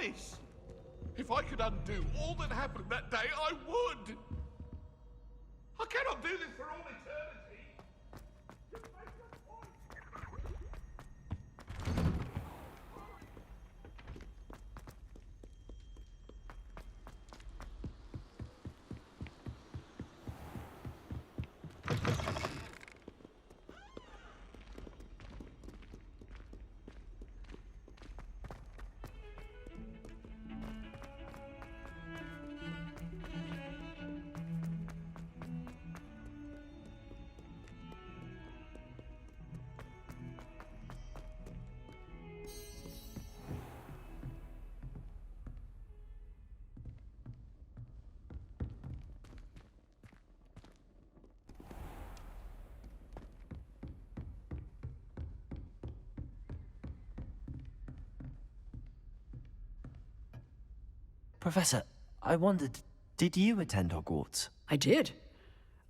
promise. If I could undo all that happened that day, I would. I cannot do this for all eternity. Just make your point. Professor, I wondered, did you attend Hogwarts? I did.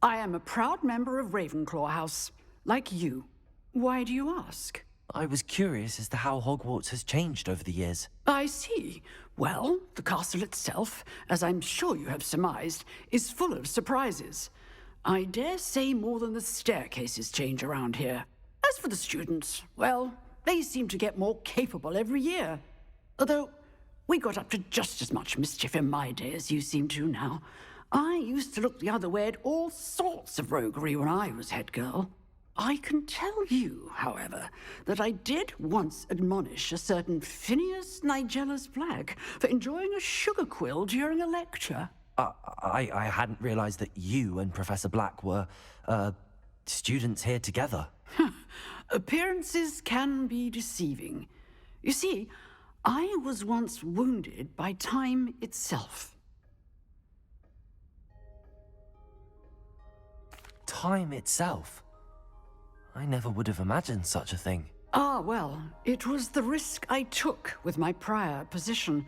I am a proud member of Ravenclaw House, like you. Why do you ask? I was curious as to how Hogwarts has changed over the years. I see. Well, the castle itself, as I'm sure you have surmised, is full of surprises. I dare say more than the staircases change around here. As for the students, well, they seem to get more capable every year. Although, we got up to just as much mischief in my day as you seem to now. I used to look the other way at all sorts of roguery when I was head girl. I can tell you, however, that I did once admonish a certain Phineas Nigella's Black for enjoying a sugar quill during a lecture. I hadn't realized that you and Professor Black were, students here together. Appearances can be deceiving. You see, I was once wounded by time itself. Time itself? I never would have imagined such a thing. Ah, well, it was the risk I took with my prior position.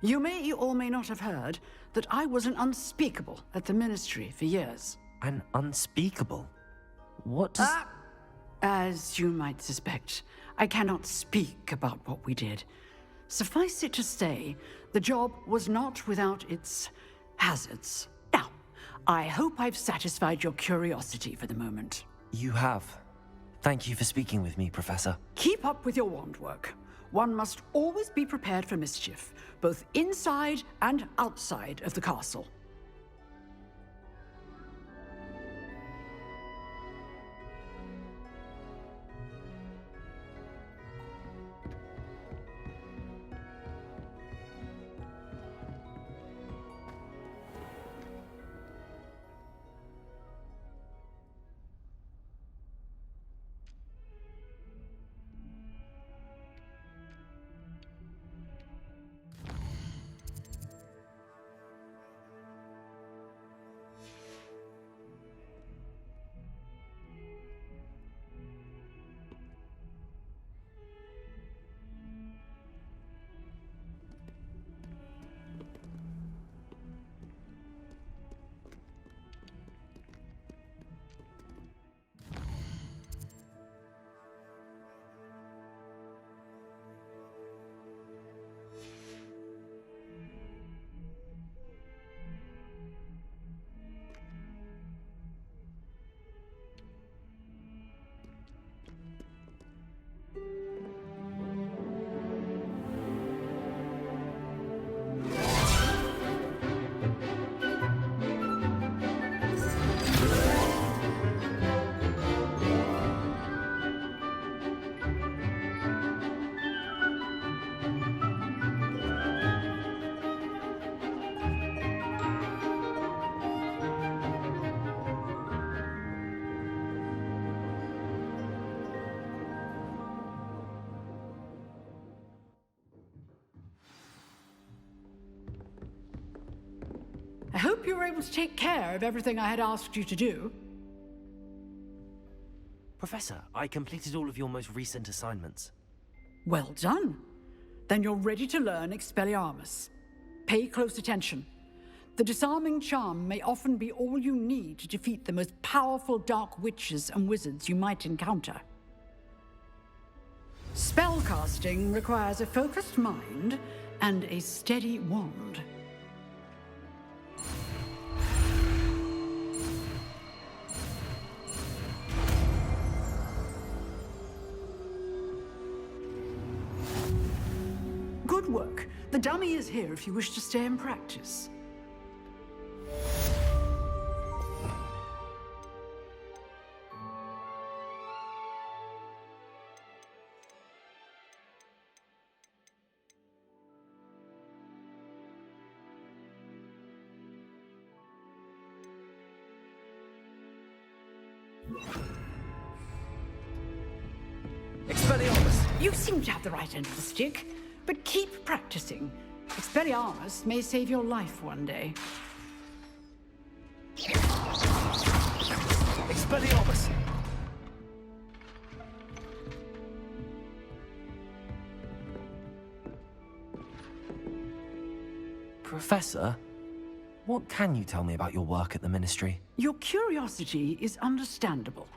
You may or may not have heard that I was an unspeakable at the Ministry for years. An unspeakable? What does... As you might suspect, I cannot speak about what we did. Suffice it to say, the job was not without its hazards. Now, I hope I've satisfied your curiosity for the moment. You have. Thank you for speaking with me, Professor. Keep up with your wand work. One must always be prepared for mischief, both inside and outside of the castle. I hope you were able to take care of everything I had asked you to do. Professor, I completed all of your most recent assignments. Well done. Then you're ready to learn Expelliarmus. Pay close attention. The disarming charm may often be all you need to defeat the most powerful dark witches and wizards you might encounter. Spellcasting requires a focused mind and a steady wand. Good work. The dummy is here if you wish to stay and practice. Expelliarmus! You seem to have the right end of the stick, but keep practicing. Expelliarmus may save your life one day. Expelliarmus! Professor, what can you tell me about your work at the Ministry? Your curiosity is understandable.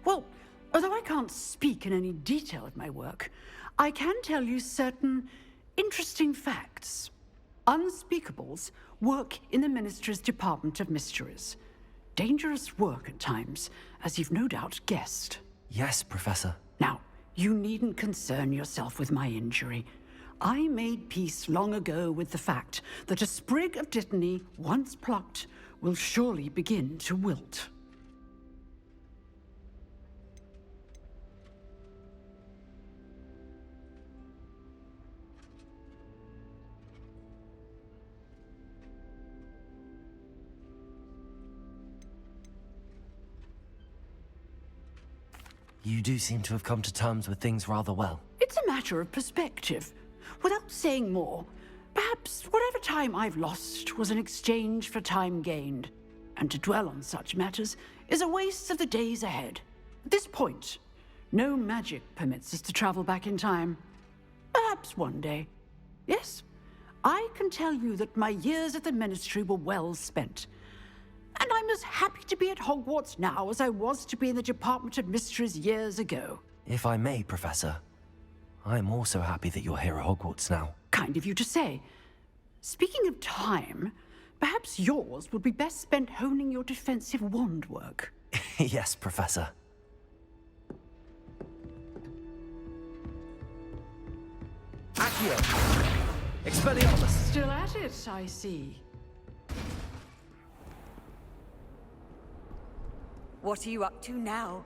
Well, although I can't speak in any detail of my work, I can tell you certain interesting facts. Unspeakables work in the Ministry's Department of Mysteries. Dangerous work at times, as you've no doubt guessed. Yes, Professor. Now, you needn't concern yourself with my injury. I made peace long ago with the fact that a sprig of dittany, once plucked, will surely begin to wilt. You do seem to have come to terms with things rather well. It's a matter of perspective. Without saying more, perhaps whatever time I've lost was an exchange for time gained. And to dwell on such matters is a waste of the days ahead. At this point, no magic permits us to travel back in time. Perhaps one day. Yes, I can tell you that my years at the Ministry were well spent. And I'm as happy to be at Hogwarts now as I was to be in the Department of Mysteries years ago. If I may, Professor, I'm also happy that you're here at Hogwarts now. Kind of you to say. Speaking of time, perhaps yours would be best spent honing your defensive wand work. Yes, Professor. Accio! Expelliarmus! Still at it, I see. What are you up to now?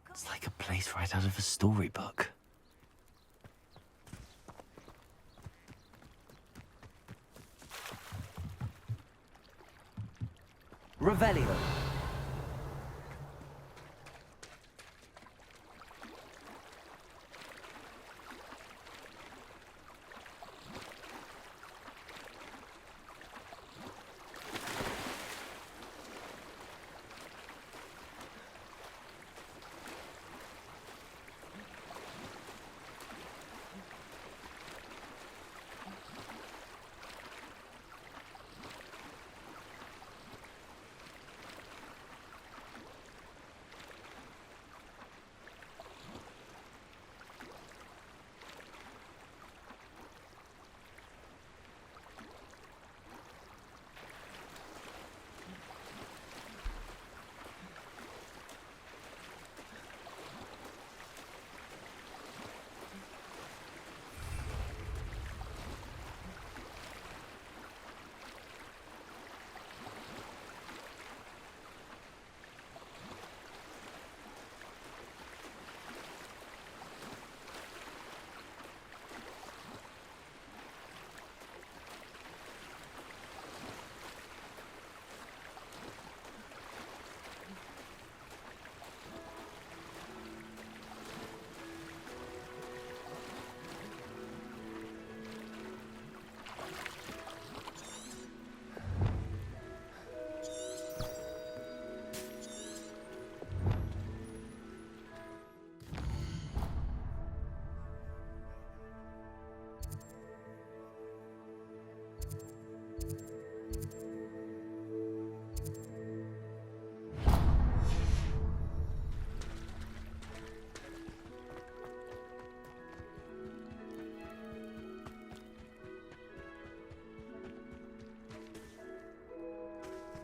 It's like a place right out of a storybook. Revelio.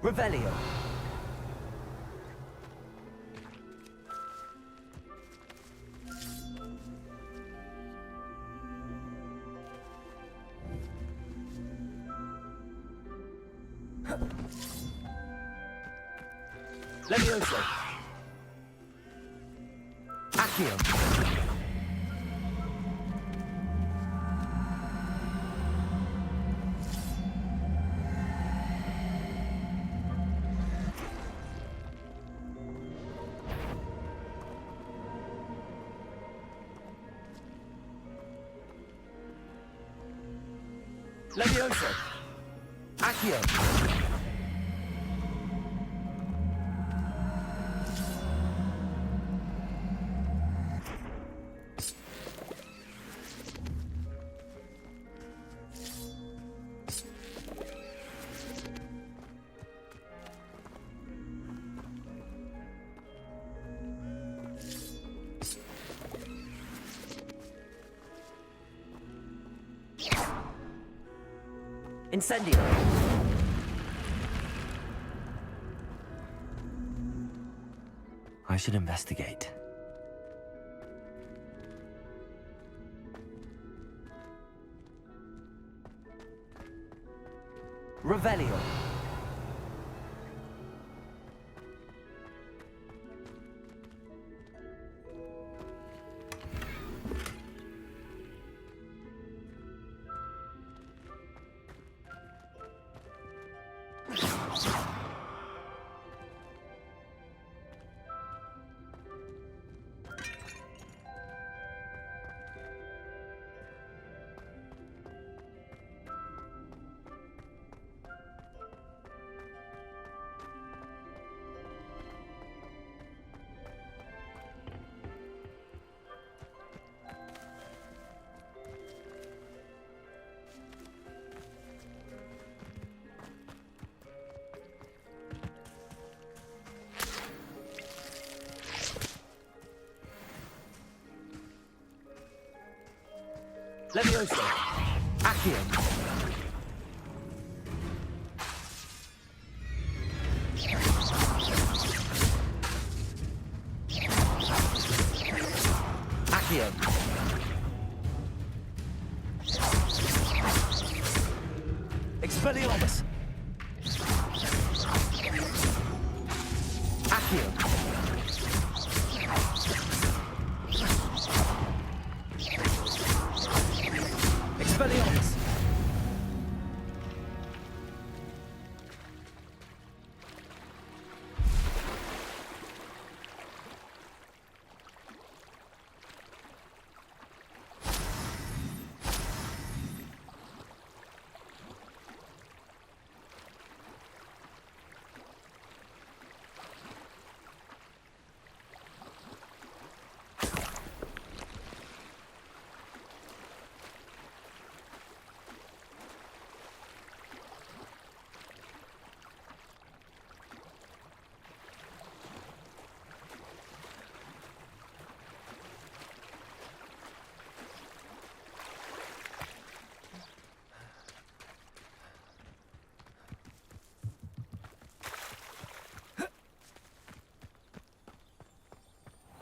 Revelio. Levioso. Accio. Levioso. Accio. Incendio. I should investigate. Revelio. Levioso. Accio. Accio. Expelliarmus. Accio. Expelliarmus.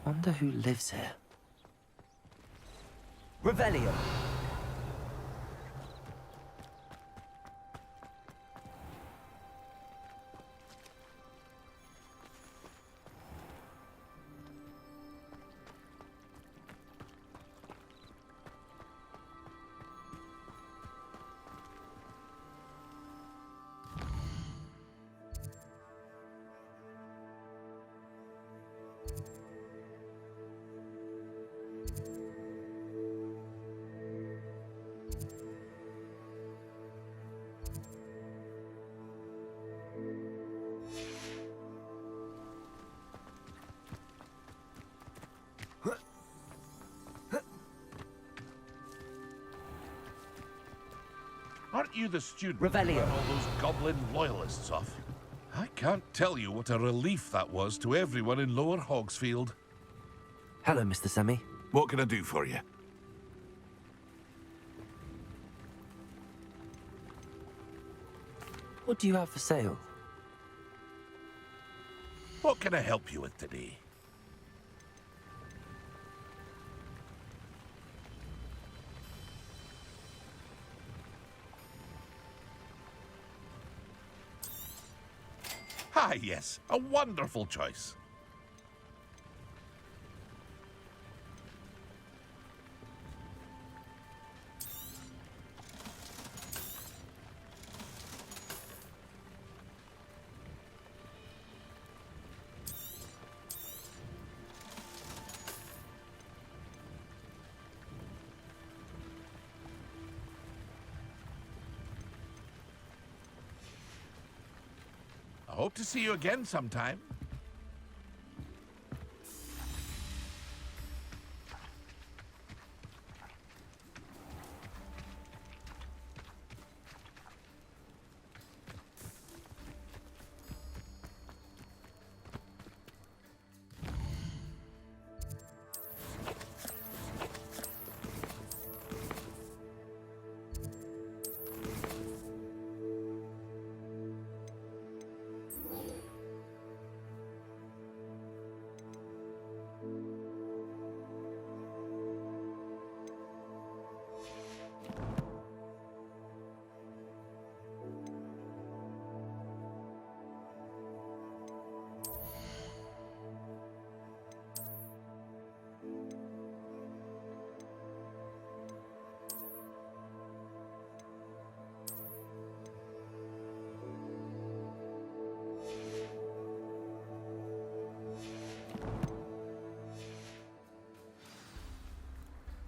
Wonder who lives here. Revelio. Aren't you the student Revelio. who ran all those goblin loyalists off? I can't tell you what a relief that was to everyone in Lower Hogsfield. Hello, Mr. Semi. What can I do for you? What do you have for sale? What can I help you with today? Ah, yes, a wonderful choice. I hope to see you again sometime.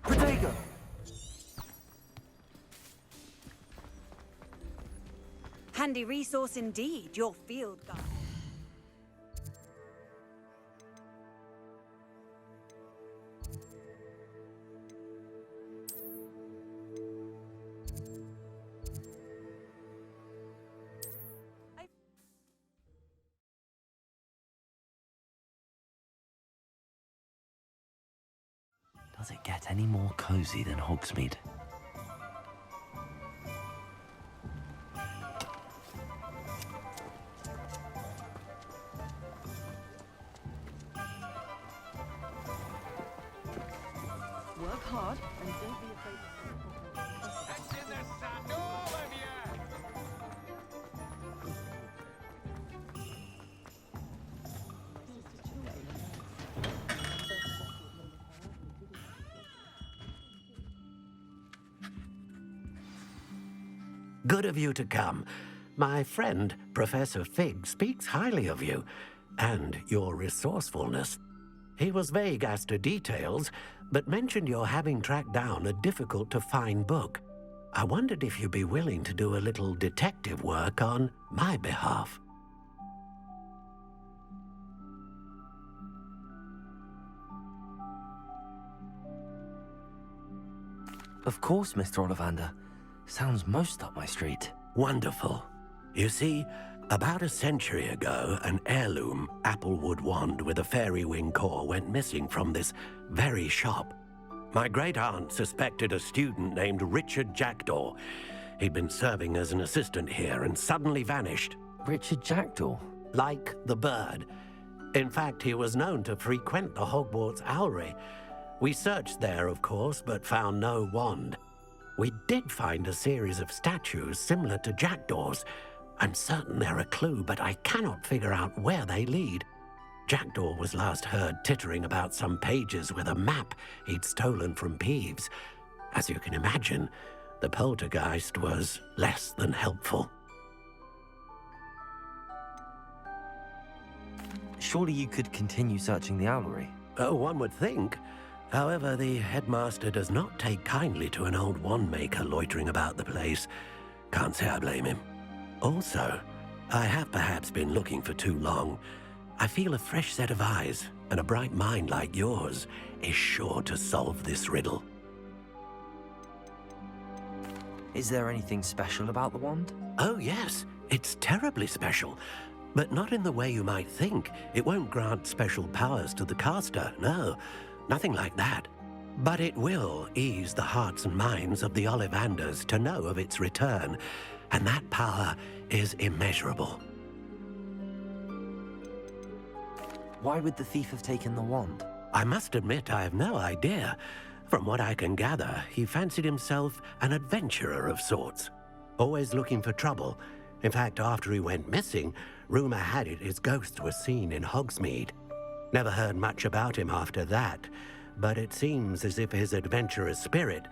Protego! Handy resource indeed, your field guide. Does it get any more cozy than Hogsmeade? Work hard and don't be afraid to... That's in the sun, all of you! Good of you to come. My friend, Professor Fig, speaks highly of you and your resourcefulness. He was vague as to details, but mentioned your having tracked down a difficult-to-find book. I wondered if you'd be willing to do a little detective work on my behalf. Of course, Mr. Ollivander. Sounds most up my street. Wonderful. You see, about a century ago, an heirloom applewood wand with a fairy wing core went missing from this very shop. My great-aunt suspected a student named Richard Jackdaw. He'd been serving as an assistant here and suddenly vanished. Richard Jackdaw? Like the bird. In fact, he was known to frequent the Hogwarts Owlery. We searched there, of course, but found no wand. We did find a series of statues similar to Jackdaw's. I'm certain they're a clue, but I cannot figure out where they lead. Jackdaw was last heard tittering about some pages with a map he'd stolen from Peeves. As you can imagine, the poltergeist was less than helpful. Surely you could continue searching the Owlery. Oh, one would think. However, the headmaster does not take kindly to an old wand-maker loitering about the place. Can't say I blame him. Also, I have perhaps been looking for too long. I feel a fresh set of eyes and a bright mind like yours is sure to solve this riddle. Is there anything special about the wand? Oh, yes. It's terribly special. But not in the way you might think. It won't grant special powers to the caster, no. Nothing like that. But it will ease the hearts and minds of the Ollivanders to know of its return, and that power is immeasurable. Why would the thief have taken the wand? I must admit I have no idea. From what I can gather, he fancied himself an adventurer of sorts. Always looking for trouble. In fact, after he went missing, rumor had it his ghost was seen in Hogsmeade. Never heard much about him after that, but it seems as if his adventurous spirit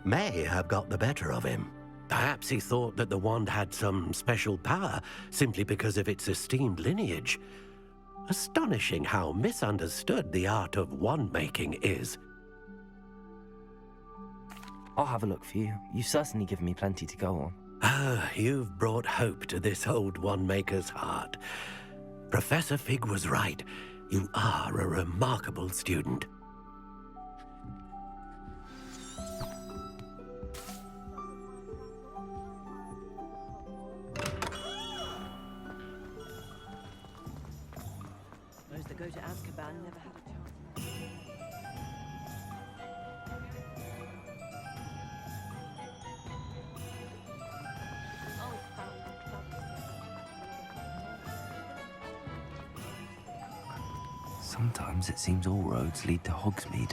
may have got the better of him. Perhaps he thought that the wand had some special power simply because of its esteemed lineage. Astonishing how misunderstood the art of wand-making is. I'll have a look for you. You've certainly given me plenty to go on. Ah, you've brought hope to this old wand-maker's heart. Professor Fig was right. You are a remarkable student. Those that go to Azkaban never had a chance. Oh, Sometimes it seems all roads lead to Hogsmeade.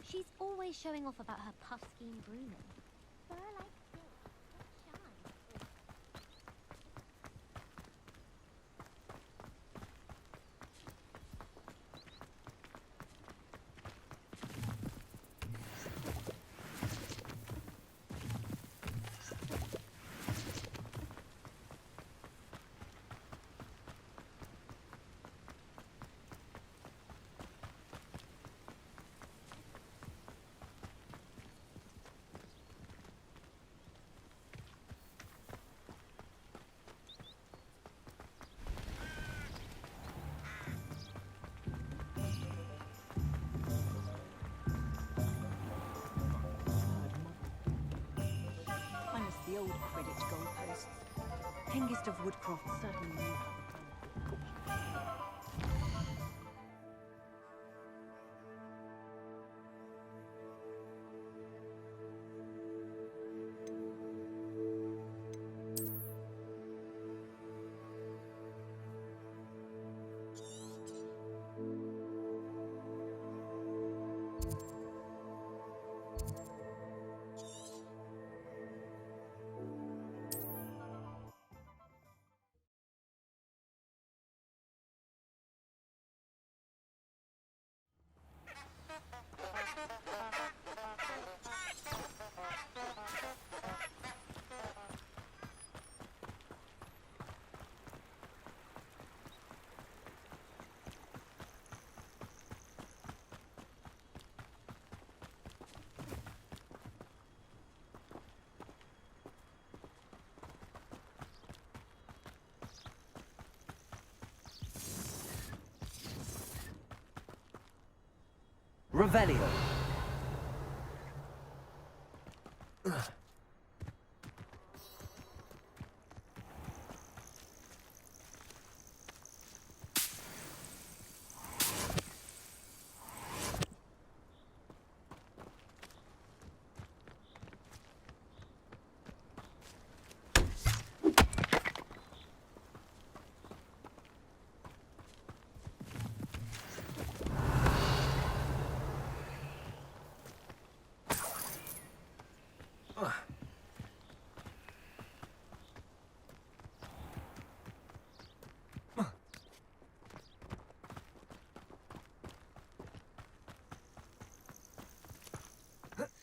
She's always showing off about her puff scheme grooming. Fur like silk, not shine. the old Quidditch goalposts. Hengist of Woodcroft certainly knew how to play. Revelio.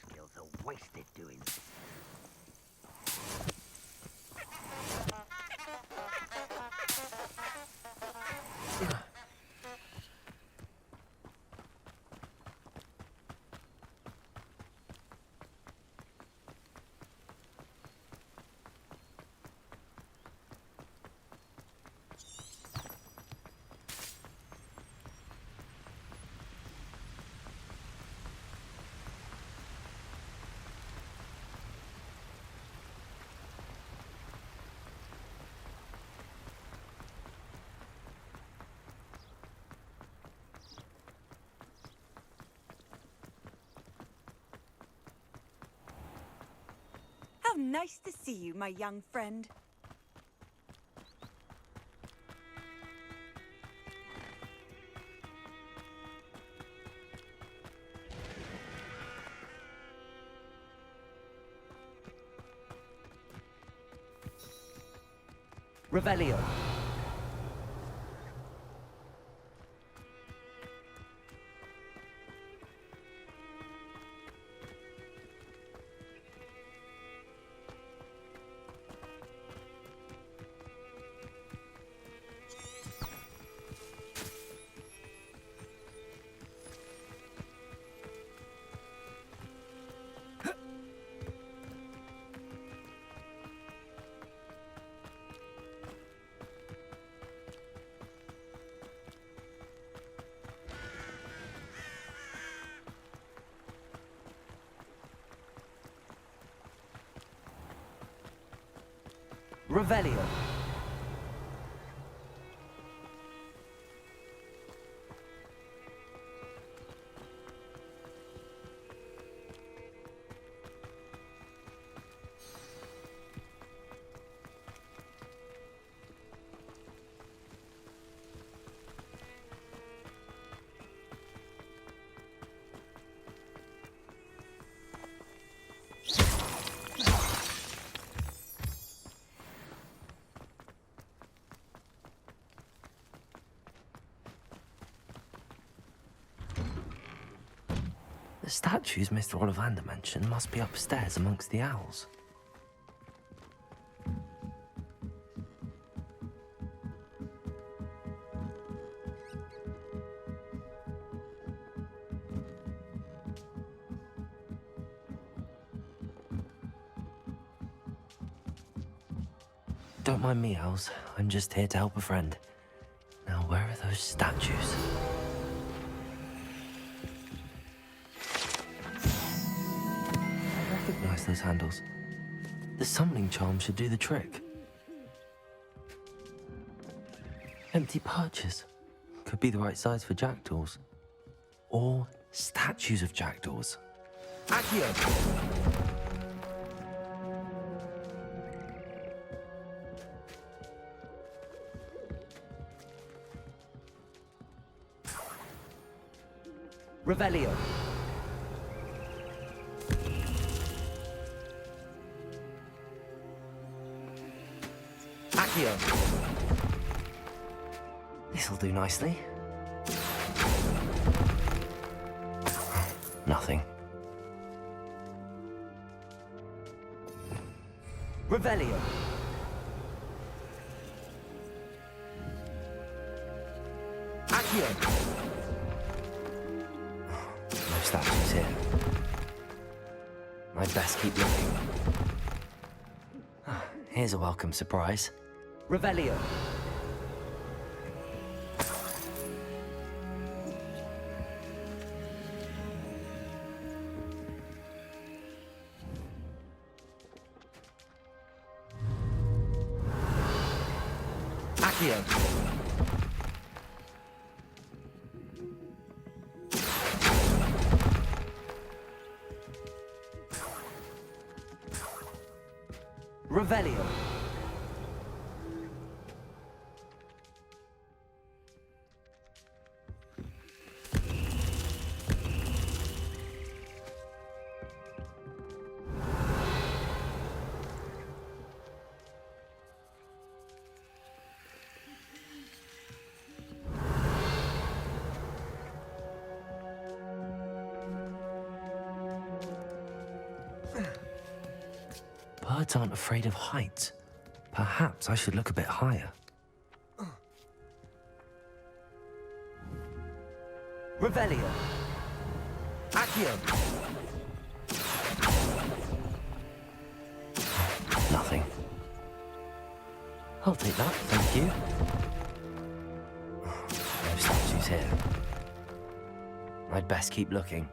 Skills are wasted doing this. Nice to see you, my young friend. Revelio. Revelio. The statues Mr. Ollivander mentioned must be upstairs amongst the owls. Don't mind me, owls. I'm just here to help a friend. Now, where are those statues? I recognize those handles. The summoning charm should do the trick. Empty perches. Could be the right size for jackdaws. Or statues of jackdaws. Accio! Revelio. Accio. This'll do nicely. Nothing. Revelio. Accio. No statues here. I'd best keep looking. Here's a welcome surprise. Revelio. Accio. Revelio. Birds aren't afraid of heights. Perhaps I should look a bit higher. Revelio. Accio. Nothing. I'll take that, thank you. No statues here. I'd best keep looking.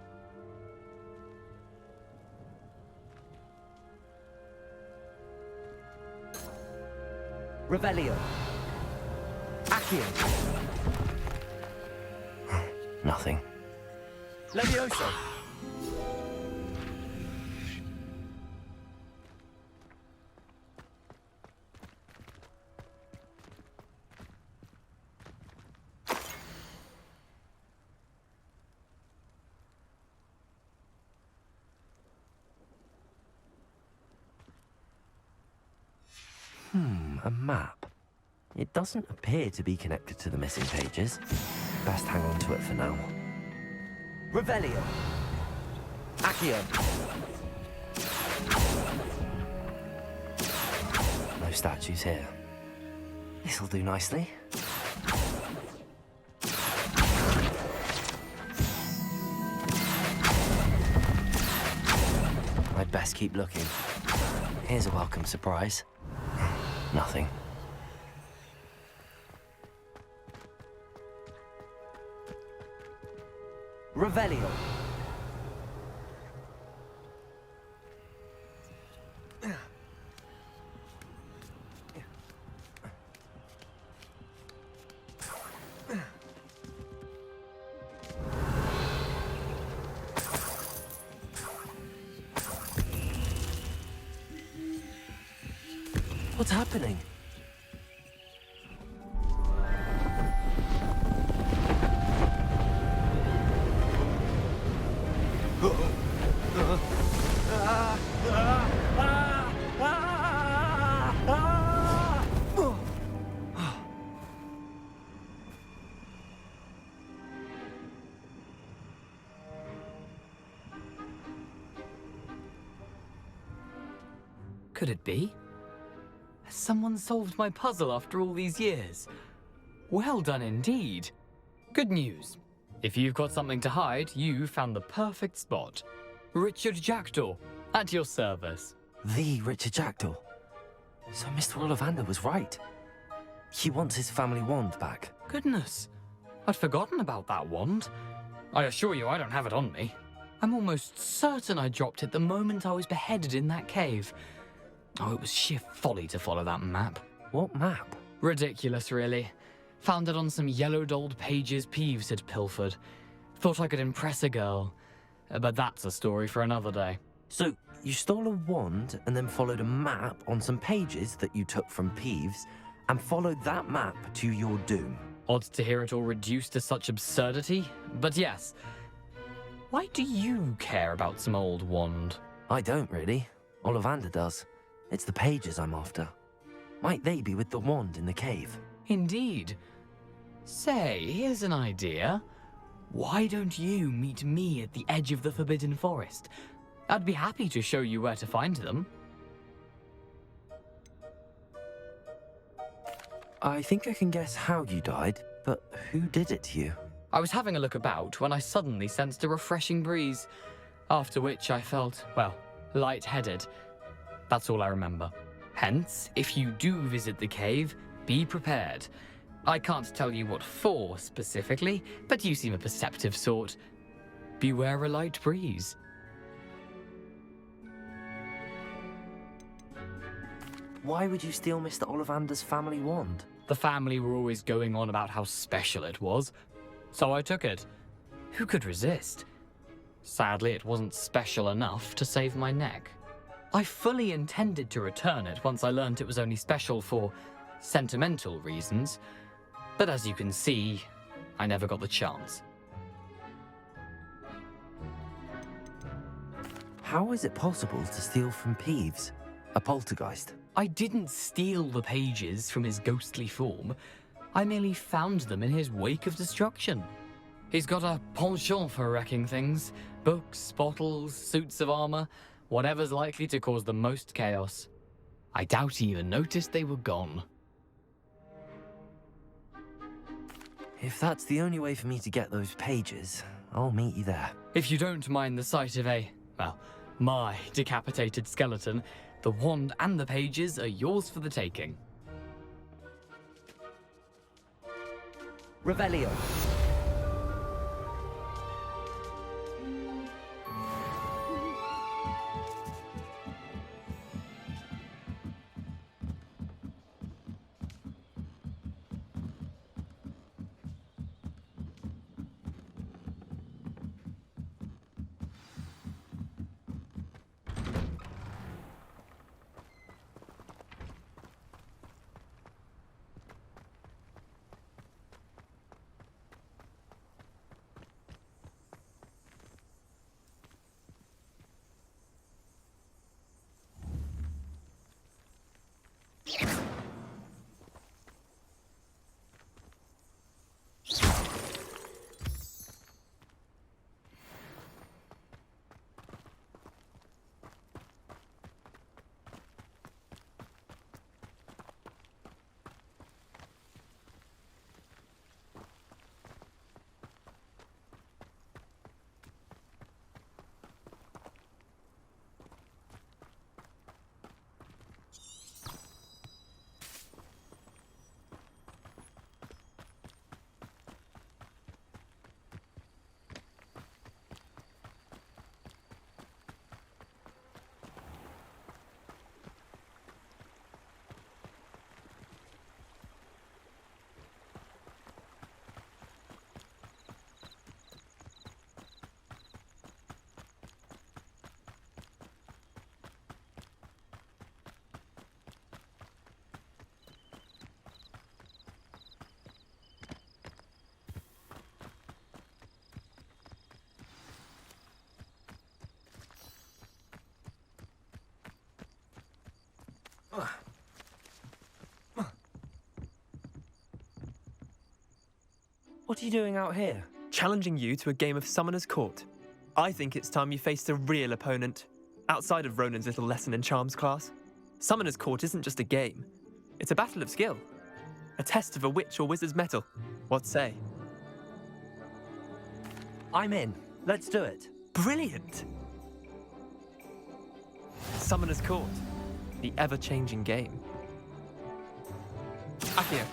Revelio. Accio. Nothing. Levioso. A map. It doesn't appear to be connected to the missing pages. Best hang on to it for now. Revelio. Accio. No statues here. This'll do nicely. I'd best keep looking. Here's a welcome surprise. Nothing. Revelio. What's happening? Could it be? Has someone solved my puzzle after all these years? Well done indeed. Good news. If you've got something to hide, you found the perfect spot. Richard Jackdaw, at your service. The Richard Jackdaw. So Mr. Ollivander was right. He wants his family wand back. Goodness, I'd forgotten about that wand. I assure you I don't have it on me. I'm almost certain I dropped it the moment I was beheaded in that cave. Oh, it was sheer folly to follow that map. What map? Ridiculous, really. Found it on some yellowed old pages Peeves had pilfered. Thought I could impress a girl. But that's a story for another day. So, you stole a wand and then followed a map on some pages that you took from Peeves and followed that map to your doom. Odd to hear it all reduced to such absurdity, but yes. Why do you care about some old wand? I don't, really. Ollivander does. It's the pages I'm after. Might they be with the wand in the cave? Indeed. Say, here's an idea. Why don't you meet me at the edge of the Forbidden Forest? I'd be happy to show you where to find them. I think I can guess how you died, but who did it to you? I was having a look about when I suddenly sensed a refreshing breeze, after which I felt, well, lightheaded. That's all I remember. Hence, if you do visit the cave, be prepared. I can't tell you what for specifically, but you seem a perceptive sort. Beware a light breeze. Why would you steal Mr. Ollivander's family wand? The family were always going on about how special it was, so I took it. Who could resist? Sadly, it wasn't special enough to save my neck. I fully intended to return it once I learned it was only special for sentimental reasons, but as you can see, I never got the chance. How is it possible to steal from Peeves, a poltergeist? I didn't steal the pages from his ghostly form. I merely found them in his wake of destruction. He's got a penchant for wrecking things. Books, bottles, suits of armor, whatever's likely to cause the most chaos. I doubt he even noticed they were gone. If that's the only way for me to get those pages, I'll meet you there. If you don't mind the sight of my decapitated skeleton, the wand and the pages are yours for the taking. Revelio. What are you doing out here? Challenging you to a game of Summoner's Court. I think it's time you faced a real opponent, outside of Ronan's little lesson in charms class. Summoner's Court isn't just a game. It's a battle of skill. A test of a witch or wizard's mettle. What say? I'm in. Let's do it. Brilliant! Summoner's Court. The ever-changing game. Accio.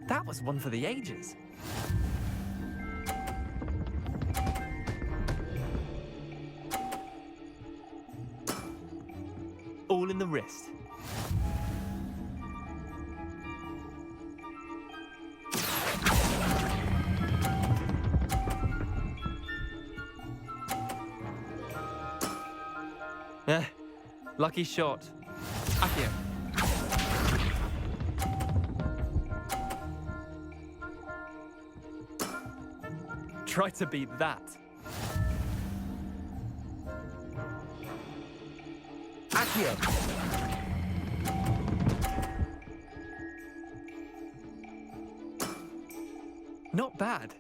That was one for the ages. All in the wrist. Lucky shot. Accio. Try to beat that. Accio. Not bad.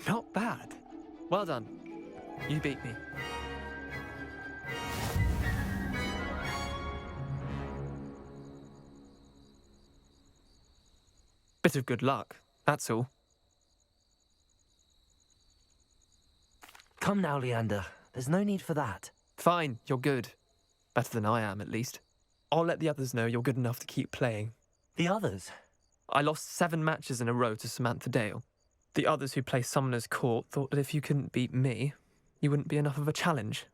Not bad. Well done. You beat me. Bit of good luck, that's all. Come now, Leander. There's no need for that. Fine, you're good. Better than I am, at least. I'll let the others know you're good enough to keep playing. The others? I lost 7 matches in a row to Samantha Dale. The others who play Summoner's Court thought that if you couldn't beat me, you wouldn't be enough of a challenge.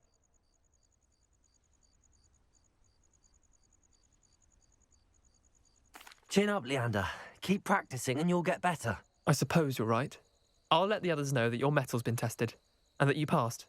Chin up, Leander. Keep practicing and you'll get better. I suppose you're right. I'll let the others know that your metal's been tested, and that you passed.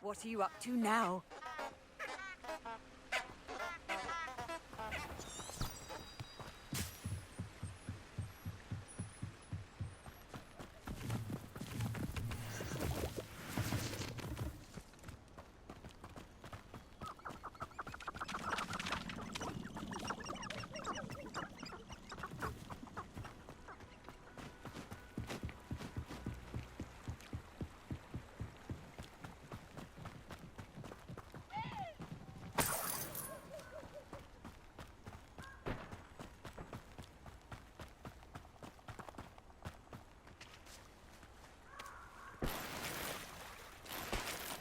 What are you up to now?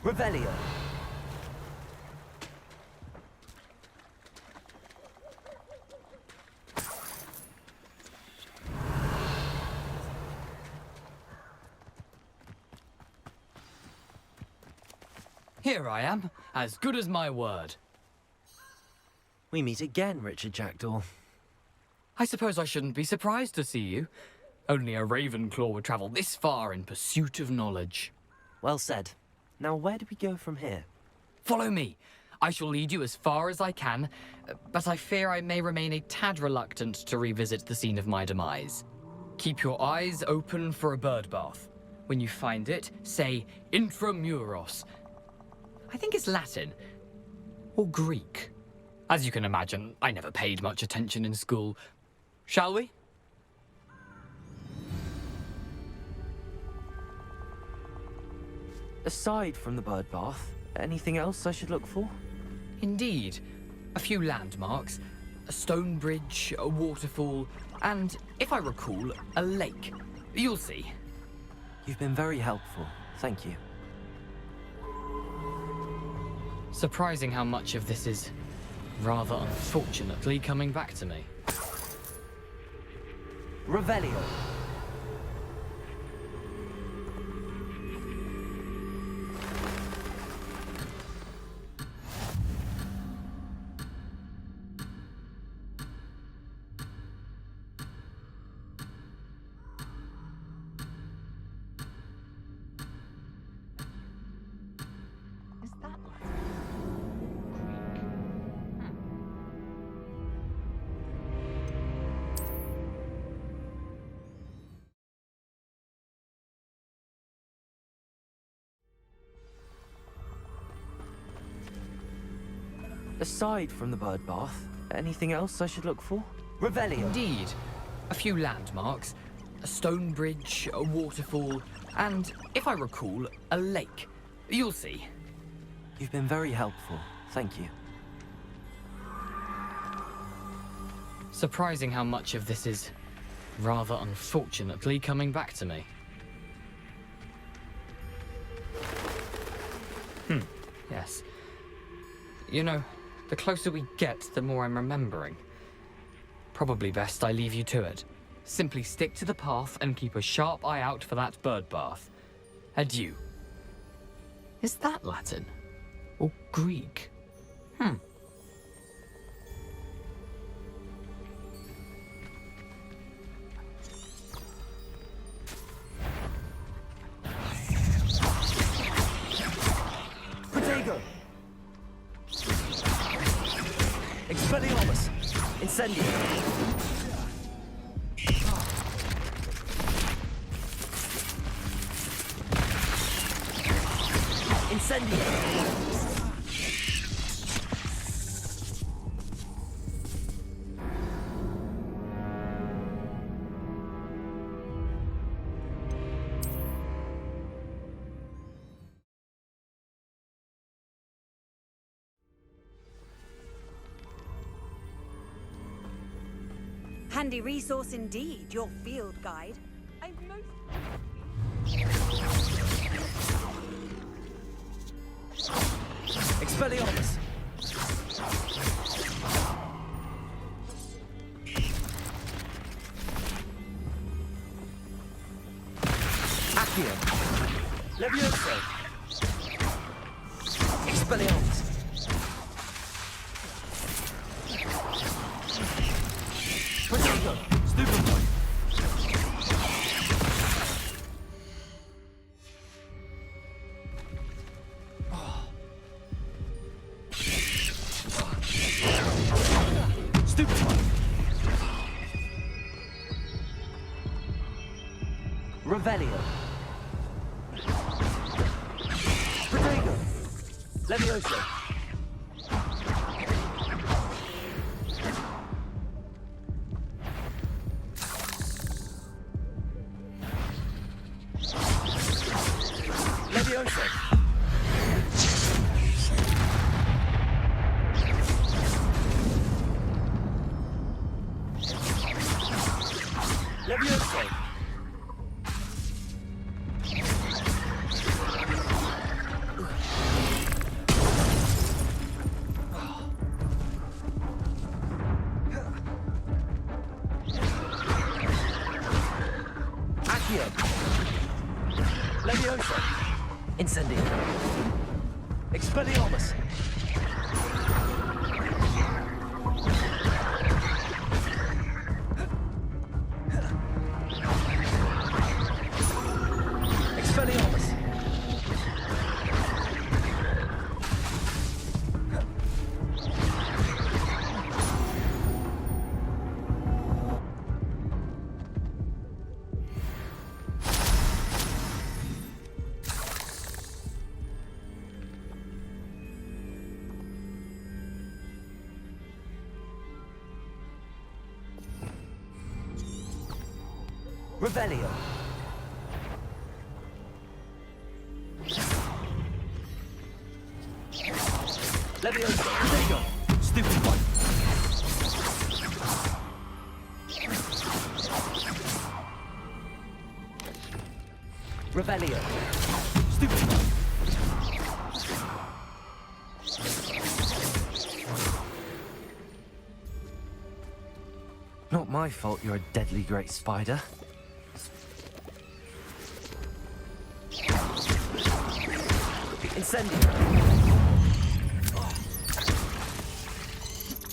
Revelio. Here I am, as good as my word. We meet again, Richard Jackdaw. I suppose I shouldn't be surprised to see you. Only a Ravenclaw would travel this far in pursuit of knowledge. Well said. Now, where do we go from here? Follow me. I shall lead you as far as I can, but I fear I may remain a tad reluctant to revisit the scene of my demise. Keep your eyes open for a bird bath. When you find it, say intramuros. I think it's Latin. Or Greek. As you can imagine, I never paid much attention in school. Shall we? Aside from the bird bath, anything else I should look for? Indeed. A few landmarks, a stone bridge, a waterfall, and, if I recall, a lake. You'll see. You've been very helpful. Thank you. Surprising how much of this is, rather unfortunately, coming back to me. Revelio. Is that Aside from the bird bath, anything else I should look for? Revelio. Indeed. A few landmarks, a stone bridge, a waterfall, and, if I recall, a lake. You'll see. You've been very helpful. Thank you. Surprising how much of this is, rather unfortunately, coming back to me. Yes. You know, the closer we get, the more I'm remembering. Probably best I leave you to it. Simply stick to the path and keep a sharp eye out for that bird bath. Adieu. Is that Latin? Or Greek? Protego! Expelliarmus! Incendio! Incendio! Handy resource indeed, your field guide. I'm most... Expelliarmus! Accio! Levioso! Expelliarmus! Protego! Stupefy! Stupefy! Revelio! Protego! Levioso! Levioso! Levioso! Accio! Levioso! Incendio! Expelliarmus! Revelio. Leviosa. Protego. Stupid one. Revelio. Stupid one. Not my fault you're a deadly great spider. Incendio.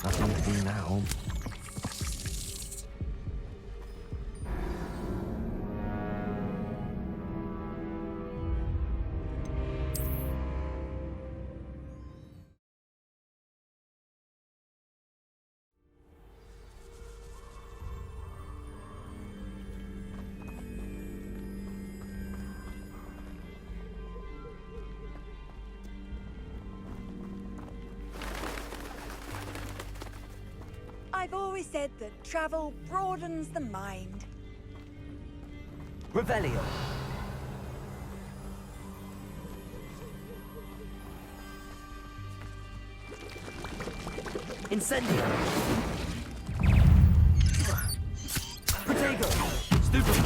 Nothing to do now. I've always said that travel broadens the mind. Revelio. Incendio. Protego. Stupid.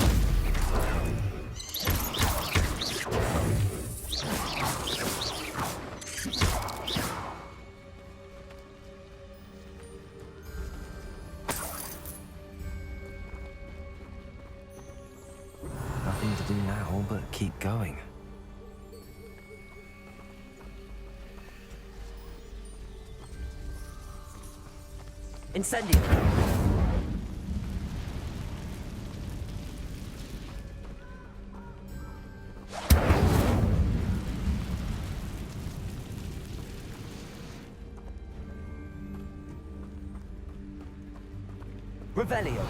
Nothing to do now but keep going. Incendio. Revelio.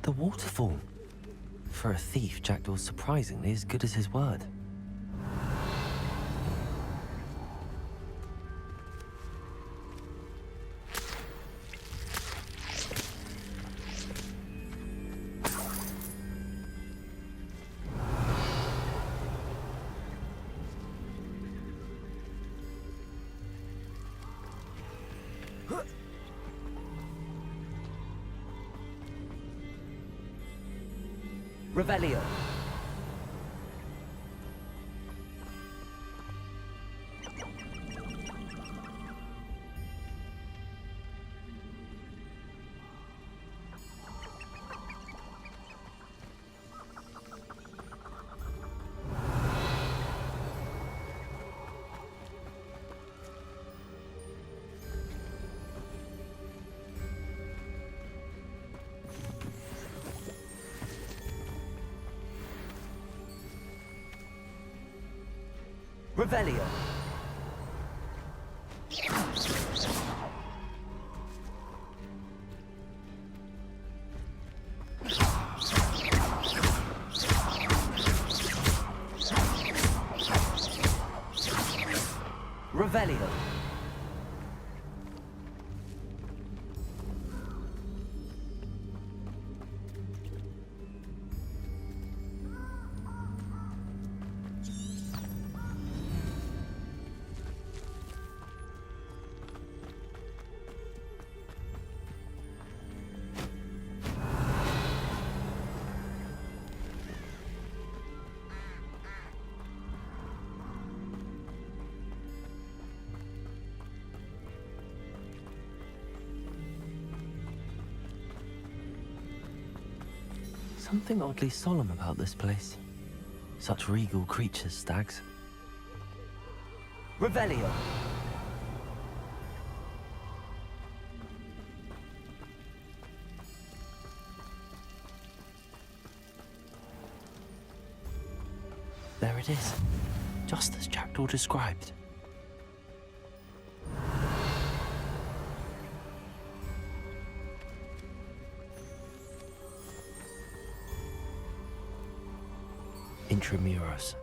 The waterfall. For a thief, Jackdaw's surprisingly as good as his word. Revelio. Revelio. Revelio. Something oddly solemn about this place. Such regal creatures, stags. Revelio. There it is, just as Jackdaw described. Intramuros.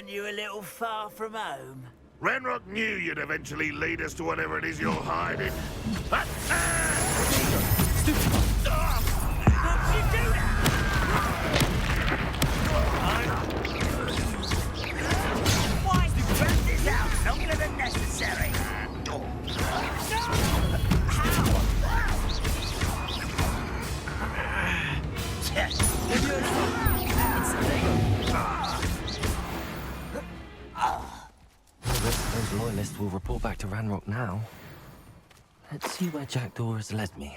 Aren't you a little far from home? Ranrock knew you'd eventually lead us to whatever it is you're hiding. How'd you do that? Why you burnt this out longer than necessary? Those loyalists will report back to Ranrock now. Let's see where Jackdaw has led me.